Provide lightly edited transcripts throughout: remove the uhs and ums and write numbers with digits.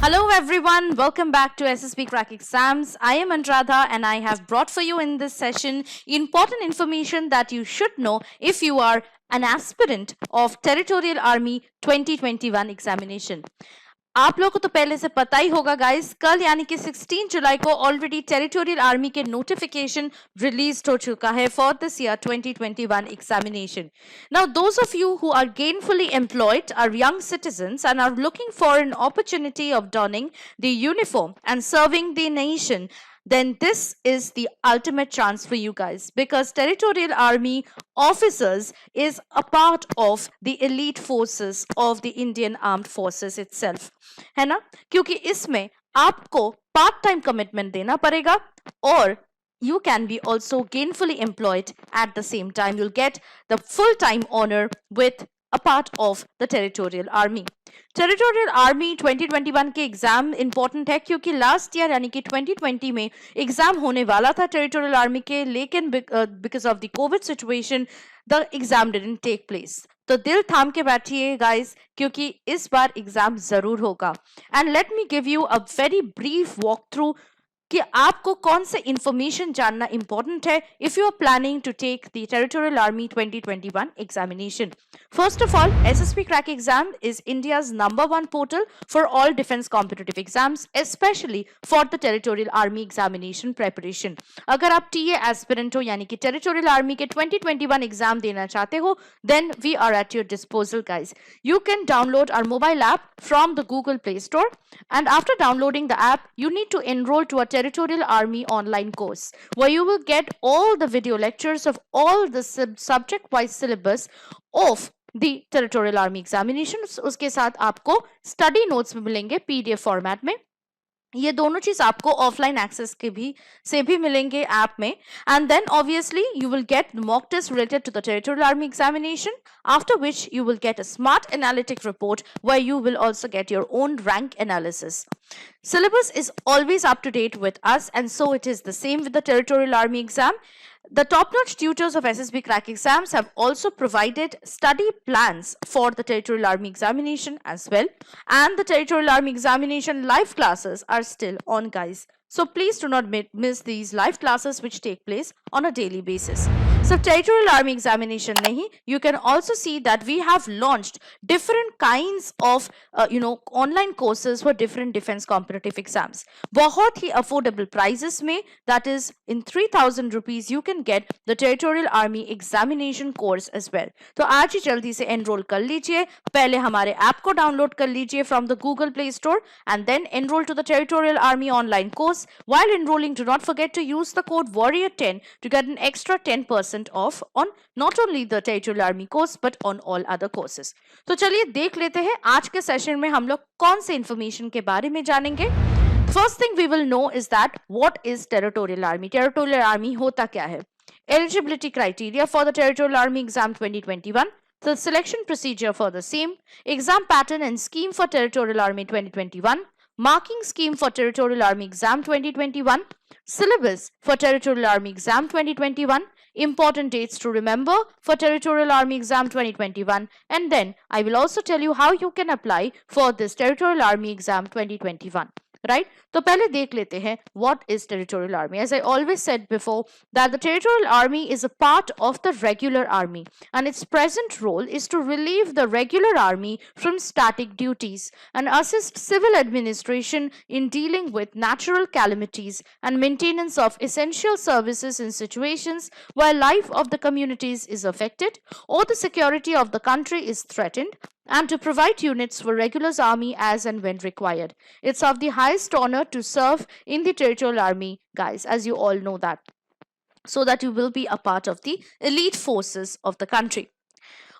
Hello everyone, welcome back to SSB Crack Exams. I am Anuradha and I have brought for you in this session important information that you should know if you are an aspirant of Territorial Army 2021 examination. आप लोगों को तो पहले से पता ही होगा guys, कल यानी कि 16 जुलाई को ऑलरेडी टेरिटोरियल आर्मी के नोटिफिकेशन रिलीज हो चुका है for this year 2021 examination. Now those of you who are gainfully employed are young citizens and are looking for an opportunity of donning the uniform and serving the nation, then this is the ultimate chance for you guys, because territorial army officers is a part of the elite forces of the Indian armed forces itself, है ना. क्योंकि इसमें आपको part time commitment देना पड़ेगा और you can be also gainfully employed at the same time. You'll get the full-time honor with a part of the territorial army. Territorial army 2021 के exam important है क्योंकि लास्ट ईयर यानी कि 2020 में exam होने वाला था टेरिटोरियल आर्मी के, लेकिन because of the covid situation the exam didn't take place. तो दिल थाम के बैठिए गाइस, क्योंकि इस बार एग्जाम जरूर होगा. And let me give you a very brief walk through कि आपको कौन से इंफॉर्मेशन जानना इंपॉर्टेंट है if you are planning to take the territorial army 2021 examination. First of all, SSB crack exam is India's number 1 portal for all defence competitive exams, specially for the territorial army examination preparation. अगर आप TA aspirant हो यानी कि territorial army के 2021 exam देना चाहते हो, then we are at your disposal guys. You can download our mobile app from the Google Play Store, and after downloading the app, you need to enroll to a Territorial Army online course where you will get all the video lectures of all the subject-wise syllabus of the Territorial Army examinations. उसके साथ आपको study notes भी मिलेंगे PDF format में. ये दोनों चीज आपको ऑफलाइन एक्सेस के भी से भी मिलेंगे ऐप में. And then obviously you will get mock test related to the territorial army examination, after which you will get a smart analytic report where you will also get your own rank analysis. Syllabus is always up to date with us, and so it is the same with the Territorial Army exam. The top-notch tutors of SSB Crack exams have also provided study plans for the Territorial Army examination as well. And the Territorial Army examination live classes are still on, guys. So please do not miss these live classes which take place on a daily basis. So Territorial Army examination nahi, you can also see that we have launched different kinds of online courses for different defense competitive exams. बहुत ही affordable prices में, that is in 3,000 rupees you can get the Territorial Army examination course as well. तो आज ही जल्दी से enroll कर लीजिए. पहले हमारे ऐप को डाउनलोड कर लीजिए from the Google Play Store and then enroll to the Territorial Army online course. While enrolling, do not forget to use the code WARRIOR10 to get an extra 10% off on not only the Territorial Army course but on all other courses. तो चलिए देख लेते हैं आज के session में हम लोग कौन से इंफॉर्मेशन के बारे में जानेंगे. First thing we will know is that what is Territorial Army. Territorial Army होता क्या है? Eligibility criteria for the Territorial Army exam 2021. The selection procedure for the same. Exam pattern and scheme for Territorial Army 2021. Marking scheme for Territorial Army exam 2021, syllabus for Territorial Army exam 2021, important dates to remember for Territorial Army exam 2021, and then I will also tell you how you can apply for this Territorial Army exam 2021. Right? तो पहले देख लेते हैं what is Territorial Army. As I always said before, that the Territorial Army is a part of the regular army, and its present role is to relieve the regular army from static duties and assist civil administration in dealing with natural calamities and maintenance of essential services in situations where life of the communities is affected or the security of the country is threatened, and to provide units for regulars army as and when required. It's of the highest honor to serve in the Territorial Army, guys, as you all know that, so that you will be a part of the elite forces of the country.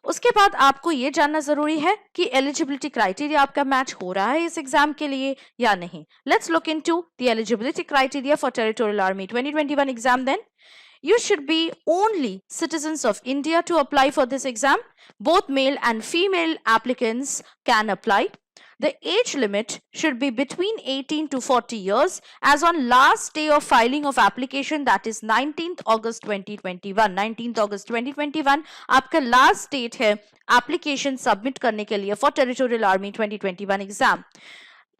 उसके बाद आपको ये जानना जरूरी है कि eligibility criteria आपका match हो रहा है इस एग्जाम के लिए या नहीं. Let's look into the eligibility criteria for territorial army 2021 exam. Then you should be only citizens of India to apply for this exam. Both male and female applicants can apply. The age limit should be between 18 to 40 years as on last day of filing of application, that is 19th August 2021. 19th August 2021 आपका last date है application submit करने के लिए for Territorial Army 2021 exam.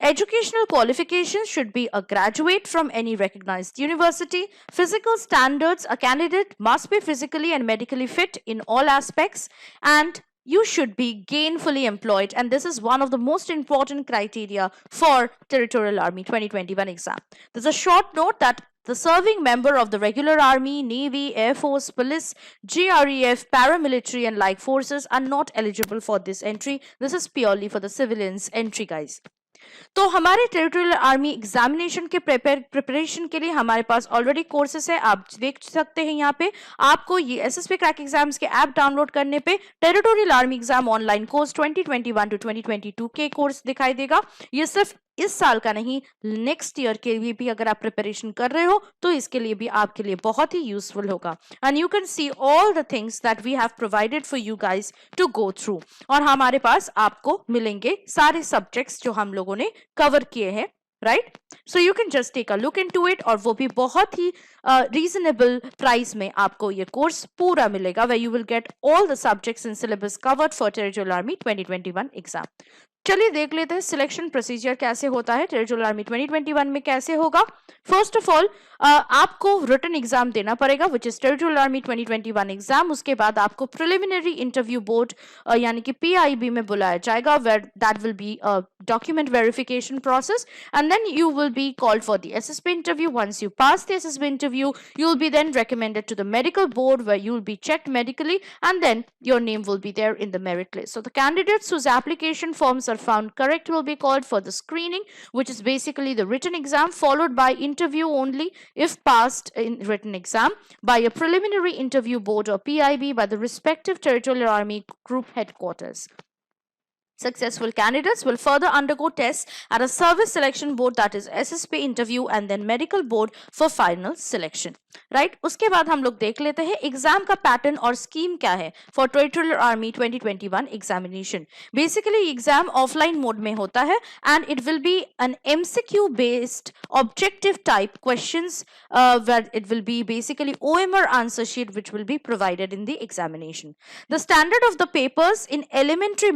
Educational qualifications should be a graduate from any recognized university. Physical standards, a candidate must be physically and medically fit in all aspects, and you should be gainfully employed, and this is one of the most important criteria for Territorial Army 2021 exam. There's a short note that the serving member of the regular army, navy, air force, police, GREF, paramilitary and like forces are not eligible for this entry. This is purely for the civilians entry, guys. तो हमारे territorial army examination के preparation के लिए हमारे पास already courses है, आप देख सकते हैं यहाँ पे। आपको ये एसएसपी क्रैक एग्जाम्स के ऐप डाउनलोड करने पे territorial army exam online course 2021 to 2022 के कोर्स दिखाई देगा। ये सिर्फ इस साल का नहीं, नेक्स्ट ईयर के लिए भी अगर आप प्रिपरेशन कर रहे हो तो इसके लिए भी आपके लिए बहुत ही यूजफुल होगा। And you can see all the things that we have provided for you guys to go through, और हमारे पास आपको मिलेंगे सारे सब्जेक्ट्स जो हम लोगों ने कवर किए हैं, right? So you can just take a look into it, और वो भी बहुत ही रीजनेबल प्राइस में आपको ये कोर्स पूरा मिलेगा, where you will get all the subjects and syllabus covered for Territorial Army 2021 exam. चलिए देख लेते हैं सिलेक्शन प्रोसीजर कैसे होता है टेरिटोरियल आर्मी 2021 में, कैसे होगा। फर्स्ट ऑफ ऑल आपको रिटन एग्जाम देना पड़ेगा which is territorial army 2021 exam. उसके बाद आपको प्रिलिमिनरी इंटरव्यू बोर्ड यानी कि PIB में बुलाया जाएगा, where that will be document verification process, and then you will be called for the SSB interview. Once you pass the SSB interview, you will be then recommended to the medical board, where you will be checked medically, and then your name will be there in the merit list. So the candidates whose application forms are found correct will be called for the screening, which is basically the written exam followed by interview only if passed in written exam by a preliminary interview board or PIB by the respective Territorial Army Group headquarters. Successful candidates will further undergo tests at a service selection board, that is SSP interview, and then medical board for final selection. Right उसके बाद हम लोग देख लेते हैं exam का pattern और scheme क्या है for territorial army 2021 examination. Basically exam offline mode में होता है and it will be an MCQ based objective type questions, where it will be basically OMR answer sheet which will be provided in the examination. The standard of the papers in elementary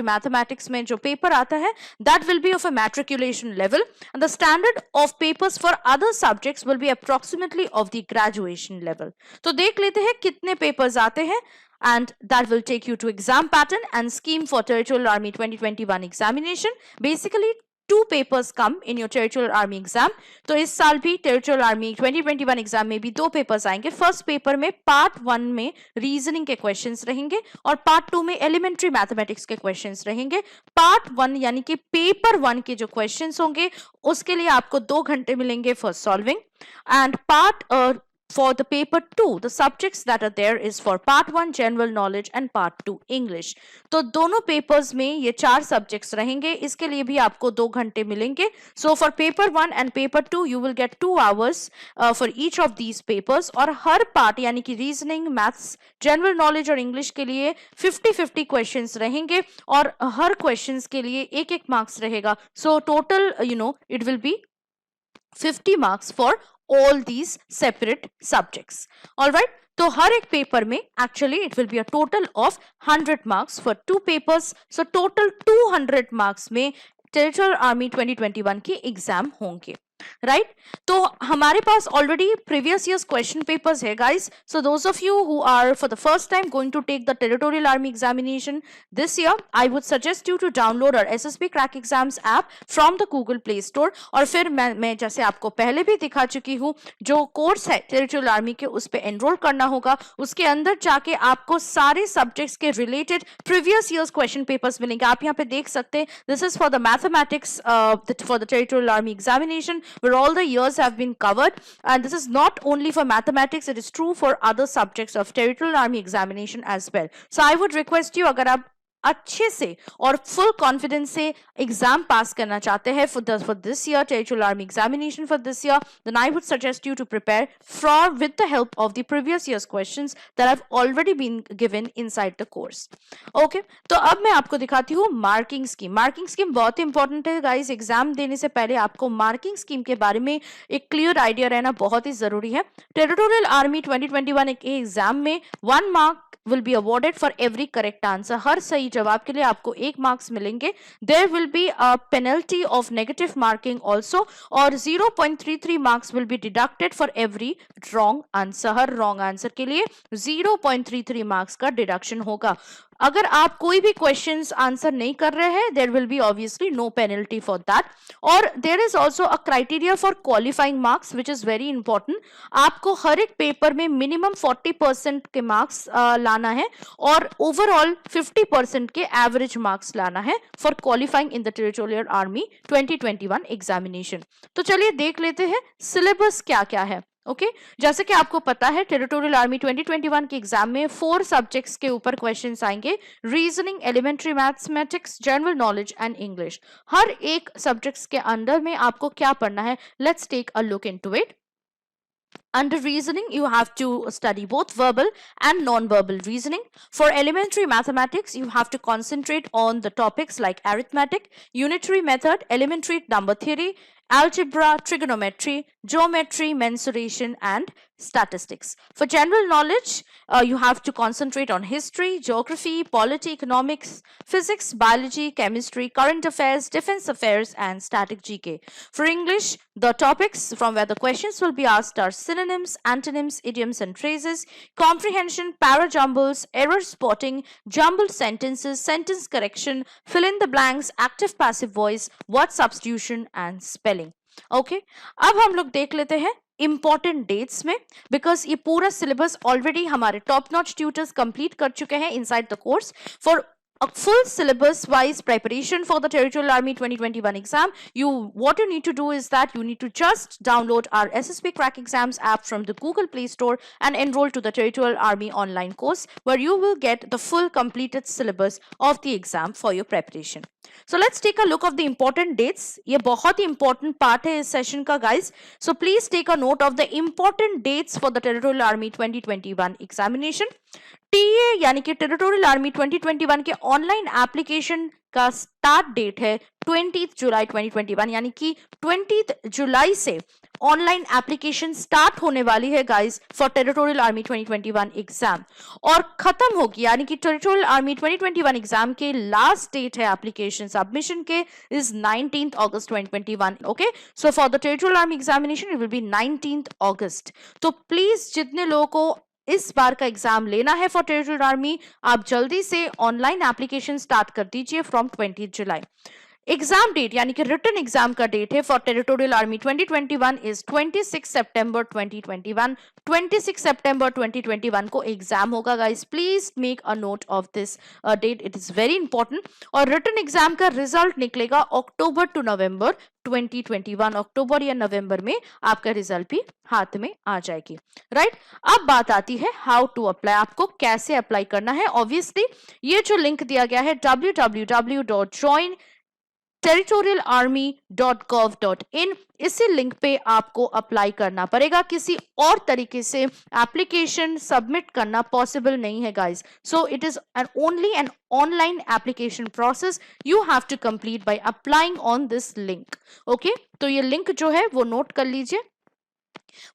mathematics में जो paper आता है that will be of a matriculation level, and the standard of papers for other subjects will be approximately of the graduation level. तो देख लेते हैं कितने papers आते हैं, and that will take you to exam pattern and scheme for Territorial Army 2021 examination. Basically 2 papers come in your Territorial Army exam. तो इस साल भी Territorial Army 2021 एग्जाम में भी 2 पेपर्स आएंगे। फर्स्ट पेपर में पार्ट 1 में रीजनिंग के क्वेश्चंस रहेंगे और पार्ट 2 में एलिमेंट्री मैथमेटिक्स के क्वेश्चंस रहेंगे। पार्ट 1 यानी कि पेपर 1 के जो क्वेश्चंस होंगे उसके लिए आपको 2 घंटे मिलेंगे for solving, and part for the paper 2 the subjects that are there is for part 1 general knowledge and part 2 English. तो दोनों पेपर्स में ये 4 सब्जेक्ट्स रहेंगे, इसके लिए भी आपको 2 घंटे मिलेंगे। So for paper 1 and paper 2 you will get 2 hours for each of these papers, और हर पार्ट यानी कि रीजनिंग, मैथ्स, जनरल नॉलेज और इंग्लिश के लिए 50-50 क्वेश्चंस रहेंगे और हर क्वेश्चंस के लिए 1-1 मार्क्स रहेगा। So total it will be 50 marks for all these separate subjects. All right, तो हर एक पेपर में actually it will be a total of 100 marks for 2 papers. So total 200 marks में Territorial Army 2021 की exam होंगे, right? तो हमारे पास already previous years question papers है guys. So those of you who are for the first time going to take the territorial army examination this year, I would suggest you to download our SSB Crack Exams app from the Google Play Store. और फिर मैं जैसे आपको पहले भी दिखा चुकी हूँ, जो कोर्स है टेरिटोरियल आर्मी के उस पर एनरोल करना होगा, उसके अंदर जाके आपको सारे सब्जेक्ट्स के related previous years question papers मिलेंगे। आप यहाँ पे देख सकते हैं, this is for the mathematics for the territorial army examination where all the years have been covered, and this is not only for mathematics, it is true for other subjects of Territorial Army examination as well. So I would request you, अगर आप अच्छे से और full confidence से exam पास करना चाहते हैं for this year Territorial Army examination for this year, then I would suggest you to prepare with the help of the previous year's questions that have already been given inside the course. Okay, तो अब मैं आपको दिखाती हूँ marking scheme. Marking scheme बहुत important है guys. Exam देने से पहले आपको मार्किंग स्कीम के बारे में एक क्लियर आइडिया रहना बहुत ही जरूरी है। टेरिटोरियल आर्मी 2021 एक एग्जाम में 1 mark will be awarded for every correct answer. हर सही जवाब के लिए आपको 1 मार्क्स मिलेंगे. There will be a penalty of negative marking also, और 0.33 marks will be deducted for every wrong answer. Her wrong answer के लिए 0.33 marks का deduction होगा. अगर आप कोई भी क्वेश्चंस आंसर नहीं कर रहे हैं, there will be obviously no penalty for that. और there is also a criteria for qualifying marks which is very important. आपको हर एक पेपर में मिनिमम 40% के मार्क्स लाना है और ओवरऑल 50% के एवरेज मार्क्स लाना है for qualifying in the territorial army 2021 examination. तो चलिए देख लेते हैं सिलेबस क्या क्या है. ओके जैसे कि आपको पता है टेरिटोरियल आर्मी 2021 के एग्जाम में 4 सब्जेक्ट्स के ऊपर क्वेश्चंस आएंगे. Reasoning, elementary mathematics, general knowledge and English. हर एक सब्जेक्ट्स के अंदर में आपको क्या पढ़ना है, let's take a look into it. Under reasoning, you have to study both verbal and non-verbal reasoning. For elementary mathematics, you have to concentrate on the topics like arithmetic, unitary method, elementary number theory, algebra, trigonometry, geometry, mensuration, and statistics. For general knowledge, you have to concentrate on history, geography, polity, economics, physics, biology, chemistry, current affairs, defense affairs, and static GK. For English, the topics from where the questions will be asked are synonyms, antonyms, idioms and phrases, comprehension, parajumbles, error spotting, jumbled sentences, sentence correction, fill in the blanks, active passive voice, word substitution and spelling. Okay अब हम लोग देख लेते हैं important dates में, because ये पूरा syllabus already हमारे टॉप नॉच ट्यूटर्स कंप्लीट कर चुके हैं inside the course. For a full syllabus wise preparation for the Territorial Army 2021 exam, what you need to do is that you need to just download our SSB Crack Exams app from the Google Play Store and enroll to the Territorial Army online course, where you will get the full completed syllabus of the exam for your preparation. So let's take a look of the important dates. ये बहुत ही important part है इस session का guys. So please take a note of the important dates for the Territorial Army 2021 examination. TA यानी कि territorial army 2021 के online application का start date है 20 जुलाई 2021, यानी कि 20 जुलाई से ऑनलाइन एप्लीकेशन स्टार्ट होने वाली है guys for territorial army 2021 exam, और खत्म होगी यानी कि टेरिटोरियल आर्मी 2021 एग्जाम के लास्ट डेट है एप्लीकेशन सबमिशन के is 19th August 2021. Okay so for the territorial army examination it will B 19th अगस्त. तो प्लीज जितने लोगों को इस बार का एग्जाम लेना है फॉर टेरिटोरियल आर्मी, आप जल्दी से ऑनलाइन एप्लीकेशन स्टार्ट कर दीजिए फ्रॉम 20 जुलाई. एग्जाम डेट यानी कि रिटन एग्जाम का डेट है फॉर टेरिटोरियल आर्मी 2021 इज 26 सितंबर 2021. 26 सितंबर 2021 को एग्जाम होगा guys. Please make a note of this date, it is very important. और रिटन एग्जाम का रिजल्ट निकलेगा अक्टूबर टू नवंबर 2021. अक्टूबर या नवंबर में आपका रिजल्ट भी हाथ में आ जाएगी. राइट अब बात आती है हाउ टू अप्लाई, आपको कैसे अप्लाई करना है. ऑब्वियसली ये जो लिंक दिया गया है www.jointerritorialarmy.gov.in, इसी लिंक पे आपको अप्लाई करना पड़ेगा. किसी और तरीके से एप्लीकेशन सबमिट करना पॉसिबल नहीं है guys. So it is only an online application process you have to complete by applying on this link. Okay तो ये लिंक जो है वो नोट कर लीजिए.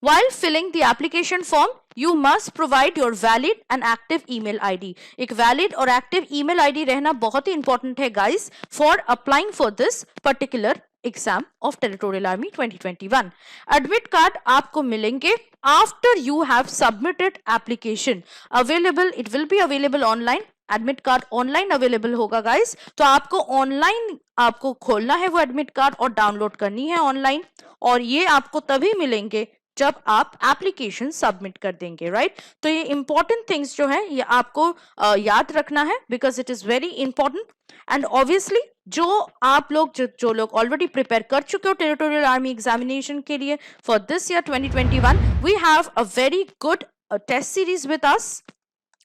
While filling the application form, you must provide your valid and active email ID. एक valid और active email ID रहना बहुत ही important है guys for applying for this particular exam of Territorial Army 2021. Admit card आपको मिलेंगे after you have submitted application. Available, it will be available online. Admit card online available होगा guys. तो आपको online आपको खोलना है वो एडमिट कार्ड और डाउनलोड करनी है ऑनलाइन, और ये आपको तभी मिलेंगे जब आप एप्लीकेशन सबमिट कर देंगे. राइट तो ये इंपॉर्टेंट थिंग्स जो है ये आपको याद रखना है because it is very important. And obviously जो आप लोग जो लोग ऑलरेडी प्रिपेयर कर चुके हो टेरिटोरियल आर्मी एग्जामिनेशन के लिए for this year 2021, we have a very good test series with us.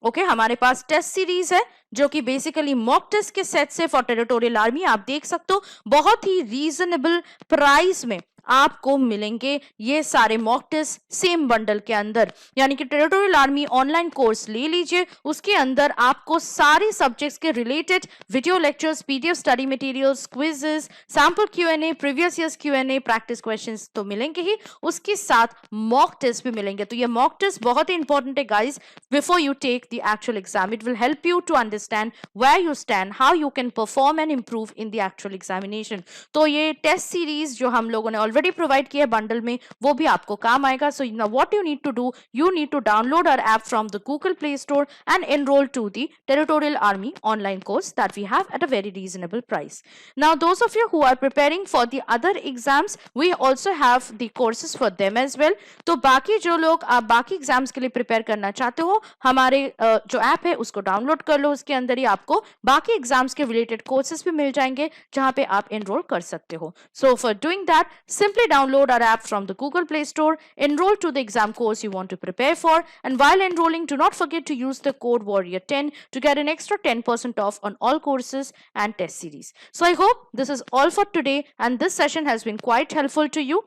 Okay हमारे पास टेस्ट सीरीज है जो कि बेसिकली मॉक टेस्ट के सेट से फॉर टेरिटोरियल आर्मी आप देख सकते हो बहुत ही रीजनेबल प्राइस में आपको मिलेंगे ये सारे मॉक टेस्ट सेम बंडल के अंदर। यानी कि टेरिटोरियल आर्मी ऑनलाइन कोर्स ले लीजिए, उसके अंदर आपको सारे सब्जेक्ट्स के related video lectures, PDF study materials, quizzes, sample Q&A, previous years Q&A, practice questions तो मिलेंगे ही, उसके साथ मॉक टेस्ट भी मिलेंगे। तो ये मॉक टेस्ट बहुत ही इंपॉर्टेंट है guys before you take the actual exam. It will help you to understand where you stand, how you can perform and improve in the actual examination. तो ये test series जो हम लोगों ने already provide किया है bundle में वो भी आपको काम आएगा। So now what you need to do, you need to download our app from the Google Play Store and enroll to the Territorial Army online course that we have at a very reasonable price. Now those of you who are preparing for the other exams, we also have the courses for them as well. तो बाकी जो लोग आप बाकी exams के लिए prepare करना चाहते हो, हमारे जो ऐप है उसको डाउनलोड कर लो, उसके अंदर ही आपको बाकी एग्जाम्स के रिलेटेड कोर्सेज भी मिल जाएंगे जहां पे आप एनरोल कर सकते हो। So for doing that simply download our app from the Google Play Store, enroll to the exam course you want to prepare for, and while enrolling do not forget to use the code warrior10 to get an extra 10% off on all courses and test series. So I hope this is all for today and this session has been quite helpful to you.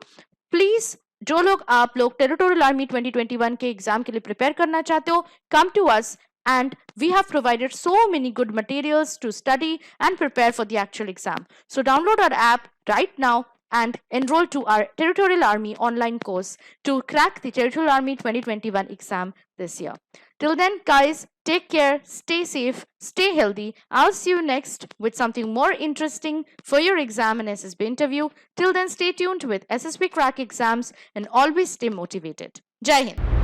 Please जो लोग आप लोग territorial army 2021 के exam के लिए prepare करना चाहते हो, come to us and we have provided so many good materials to study and prepare for the actual exam. So download our app right now and enroll to our Territorial Army online course to crack the Territorial Army 2021 exam this year. Till then, guys, take care, stay safe, stay healthy. I'll see you next with something more interesting for your exam and SSB interview. Till then, stay tuned with SSB Crack Exams and always stay motivated. Jai Hind.